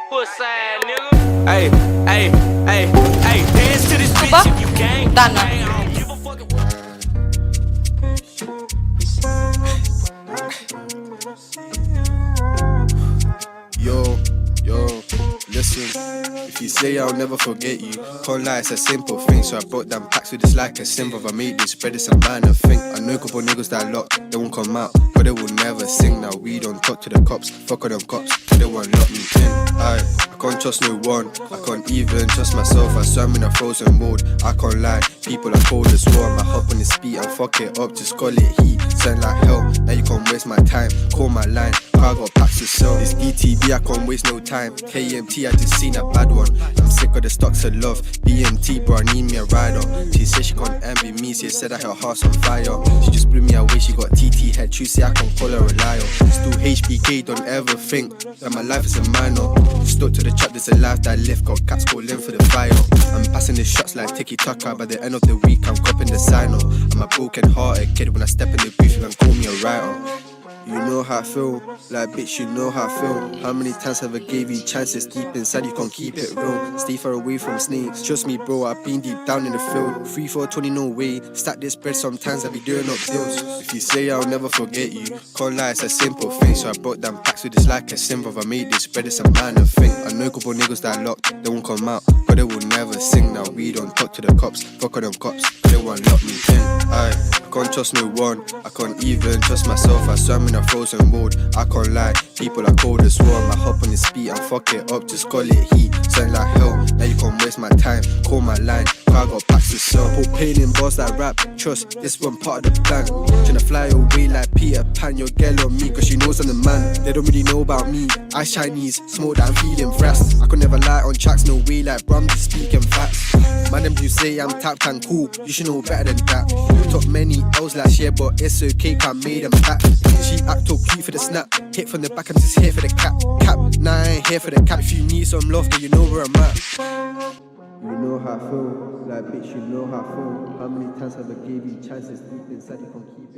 Pussy ass nigga. Hey, hey, hey, hey, dance to this bitch if you gang. Done. I don't give a fuck. Yo, listen. If you say I'll never forget you, can't lie, it's a simple thing. So I brought down packs with this like a symbol. I made this spread, it's a minor thing. I know a couple niggas that locked, they won't come out, but they will never sing. Now we don't talk to the cops, fuck all them cops, they won't lock me in. I can't trust no one, I can't even trust myself. I swam in a frozen world, I can't lie, people are cold as well. I hop on the speed and fuck it up, just call it heat. Sound like hell, now you can't waste my time, call my line, I got packs to sell. This DTB, I can't waste no time. KMT, I just seen a bad one. I'm sick of the stocks of love. BMT, bro, I need me a rider. She said she can't envy me, she said that her heart's on fire. She just blew me away, she got TT head. True, say I can't call her a liar. Still HBK, don't ever think that my life is a minor. Stuck to the trap, there's a life that I live. Got cats calling for the fire. I'm passing the shots like Tiki Taka. By the end of the week, I'm copping the sign-off. I'm a broken hearted kid. When I step in the booth, you can call me a writer. You know how I feel, like bitch, you know how I feel. How many times have I gave you chances? Deep inside, you can't keep it real. Stay far away from snakes. Trust me, bro, I've been deep down in the field. 3, 4, 20, no way. Stack this bread, sometimes I be doing up deals. If you say I'll never forget you, can't lie, it's a simple thing. So I brought down packs with this like a symbol. I made this bread, it's a minor thing. I know a couple niggas that locked, they won't come out, but they will never sing. Now we don't talk to the cops, fuck all them cops, they won't lock me in. I can't trust no one, I can't even trust myself. I swam in a frozen world, I can't lie, people are cold as well. I hop on the speed and fuck it up, just call it heat. Sound like hell, now you can't waste my time, call my line, I got packs to sell. Put pain in bars that rap, trust, this one part of the plan. Tryna fly away like Peter Pan, your girl on me, cause she knows I'm the man. They don't really know about me, I Chinese, smoke that I'm feeling fast. I could never lie on tracks, no way, like bro, I'm just speaking facts. Man, them you say I'm tapped and cool, you should know better than that. Took many L's last year, but it's okay, can't made them back. She act all cute for the snap, hit from the back, I'm just here for the cap. Nah, I ain't here for the cap. If you need some love, then you know where I'm at. You know how I feel, like bitch, you know how I feel. How many times have I gave you chances? Deep inside, you can't keep it.